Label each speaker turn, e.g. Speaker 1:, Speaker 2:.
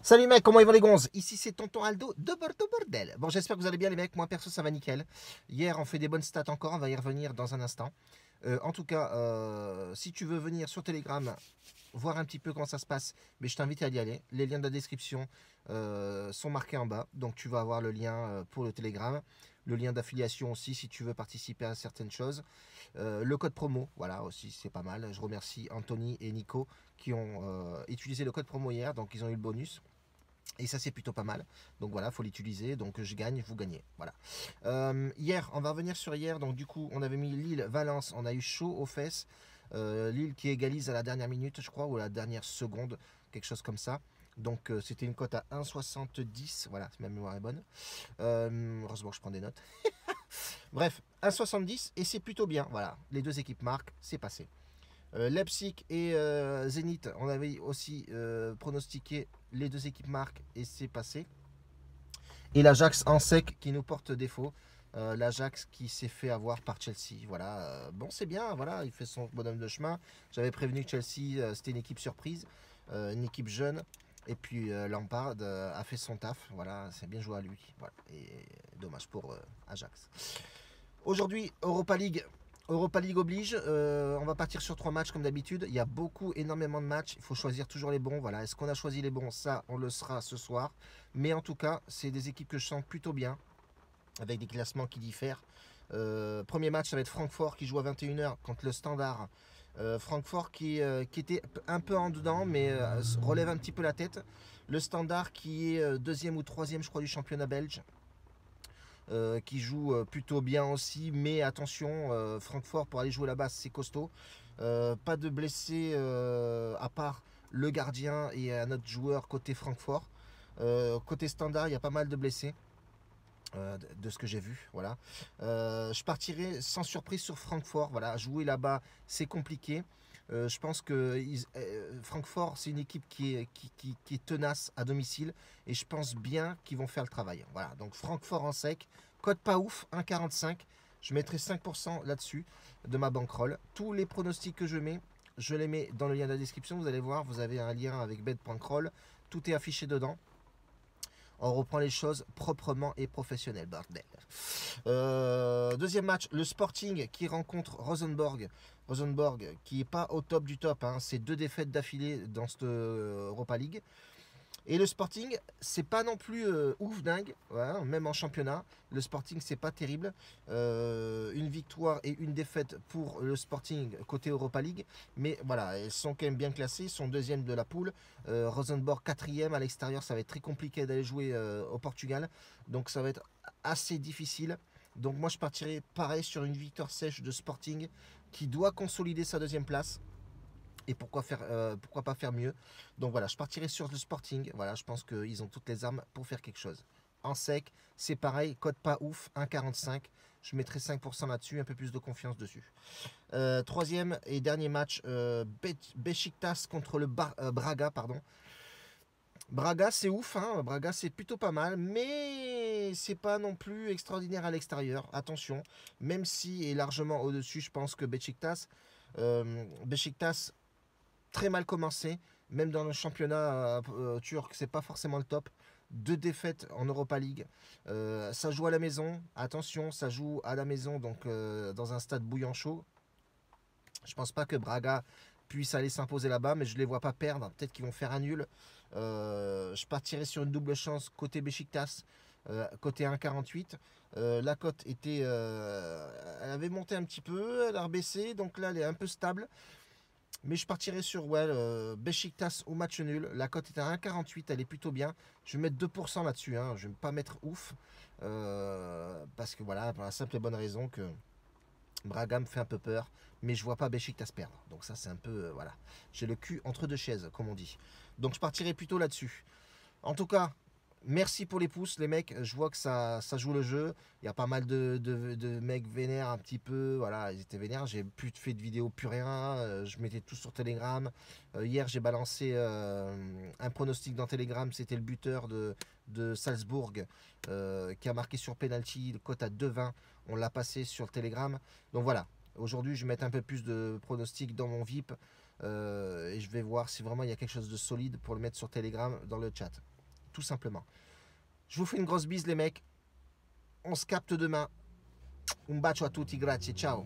Speaker 1: Salut mec, comment ils vont les gonzes? Ici c'est Tonton Aldo de Bordeaux Bordel. Bon, j'espère que vous allez bien les mecs, moi perso ça va nickel. Hier on fait des bonnes stats encore, on va y revenir dans un instant. En tout cas, si tu veux venir sur Telegram, voir un petit peu comment ça se passe, mais je t'invite à y aller. Les liens de la description sont marqués en bas, donc tu vas avoir le lien pour le Telegram. Le lien d'affiliation aussi si tu veux participer à certaines choses. Le code promo, voilà aussi c'est pas mal. Je remercie Anthony et Nico qui ont utilisé le code promo hier, donc ils ont eu le bonus. Et ça c'est plutôt pas mal. Donc voilà, faut l'utiliser. Donc je gagne, vous gagnez. Voilà. Hier, on va revenir sur hier. Donc du coup, on avait mis Lille-Valence. On a eu chaud aux fesses. Lille qui égalise à la dernière minute, je crois, ou à la dernière seconde, quelque chose comme ça. Donc c'était une cote à 1,70. Voilà, si ma mémoire est bonne. Heureusement que je prends des notes. Bref, 1,70 et c'est plutôt bien. Voilà, les deux équipes marquent, c'est passé. Leipzig et Zénith, on avait aussi pronostiqué les deux équipes marques et c'est passé. Et l'Ajax en sec qui nous porte défaut. L'Ajax qui s'est fait avoir par Chelsea. Voilà. Bon, c'est bien, voilà, il fait son bonhomme de chemin. J'avais prévenu que Chelsea, c'était une équipe surprise, une équipe jeune. Et puis Lampard a fait son taf. Voilà, c'est bien joué à lui. Voilà. Et dommage pour Ajax. Aujourd'hui, Europa League. Europa League oblige, on va partir sur 3 matchs comme d'habitude. Il y a énormément de matchs. Il faut choisir toujours les bons. Voilà. Est-ce qu'on a choisi les bons? Ça, on le sera ce soir. Mais en tout cas, c'est des équipes que je sens plutôt bien, avec des classements qui diffèrent. Premier match, ça va être Francfort qui joue à 21h contre le Standard. Francfort qui était un peu en dedans, mais relève un petit peu la tête. Le Standard qui est deuxième ou troisième, je crois, du championnat belge. Qui joue plutôt bien aussi, mais attention, Francfort pour aller jouer là-bas c'est costaud. Pas de blessés à part le gardien et un autre joueur côté Francfort. Côté Standard, il y a pas mal de blessés. De ce que j'ai vu, voilà. Je partirai sans surprise sur Francfort. Voilà, jouer là-bas, c'est compliqué. Je pense que Francfort, c'est une équipe qui est tenace à domicile et je pense bien qu'ils vont faire le travail. Voilà, donc Francfort en sec, code pas ouf, 1,45. Je mettrai 5% là-dessus de ma bankroll. Tous les pronostics que je les mets dans le lien de la description. Vous allez voir, vous avez un lien avec bet.roll. Tout est affiché dedans. On reprend les choses proprement et professionnel, bordel. Deuxième match, le Sporting qui rencontre Rosenborg. Rosenborg qui n'est pas au top du top. Hein. C'est 2 défaites d'affilée dans cette Europa League. Et le Sporting, c'est pas non plus ouf dingue, voilà, même en championnat. Le Sporting, c'est pas terrible. Une victoire et une défaite pour le Sporting côté Europa League. Mais voilà, ils sont quand même bien classés. Ils sont deuxième de la poule. Rosenborg quatrième. À l'extérieur, ça va être très compliqué d'aller jouer au Portugal. Donc ça va être assez difficile. Donc moi, je partirai pareil sur une victoire sèche de Sporting qui doit consolider sa deuxième place. Et pourquoi pas faire mieux. Donc voilà, je partirai sur le Sporting. Voilà, je pense qu'ils ont toutes les armes pour faire quelque chose. En sec, c'est pareil, code pas ouf, 1,45. Je mettrai 5% là-dessus, un peu plus de confiance dessus. Troisième et dernier match, Beşiktaş contre le Braga, pardon. Braga, c'est ouf, hein. Braga, c'est plutôt pas mal, mais c'est pas non plus extraordinaire à l'extérieur. Attention, même si est largement au-dessus, je pense que Beşiktaş très mal commencé, même dans le championnat turc, c'est pas forcément le top. 2 défaites en Europa League. Ça joue à la maison, attention, ça joue à la maison, donc dans un stade bouillant chaud. Je pense pas que Braga puisse aller s'imposer là-bas, mais je les vois pas perdre. Peut-être qu'ils vont faire un nul. Je partirai sur une double chance côté Beşiktaş, côté 1,48. La cote était, elle avait monté un petit peu, elle a rebaissé, donc là elle est un peu stable. Mais je partirai sur Beşiktaş au match nul. La cote est à 1,48, elle est plutôt bien. Je vais mettre 2% là-dessus. Hein. Je ne vais pas mettre ouf. Parce que voilà, pour la simple et bonne raison que Braga me fait un peu peur. Mais je vois pas Beşiktaş perdre. Donc ça, c'est un peu... voilà. J'ai le cul entre deux chaises, comme on dit. Donc je partirai plutôt là-dessus. En tout cas, merci pour les pouces, les mecs. Je vois que ça joue le jeu. Il y a pas mal de mecs vénères un petit peu. Voilà, ils étaient vénères. J'ai plus fait de vidéos, plus rien. Je mettais tout sur Telegram. Hier, j'ai balancé un pronostic dans Telegram. C'était le buteur de Salzbourg qui a marqué sur penalty. Le cote à 2,20. On l'a passé sur le Telegram. Donc voilà. Aujourd'hui, je vais mettre un peu plus de pronostics dans mon VIP. Et je vais voir si vraiment il y a quelque chose de solide pour le mettre sur Telegram dans le chat. tout simplement. Je vous fais une grosse bise les mecs. On se capte demain. Un bacio a tutti, grazie, ciao.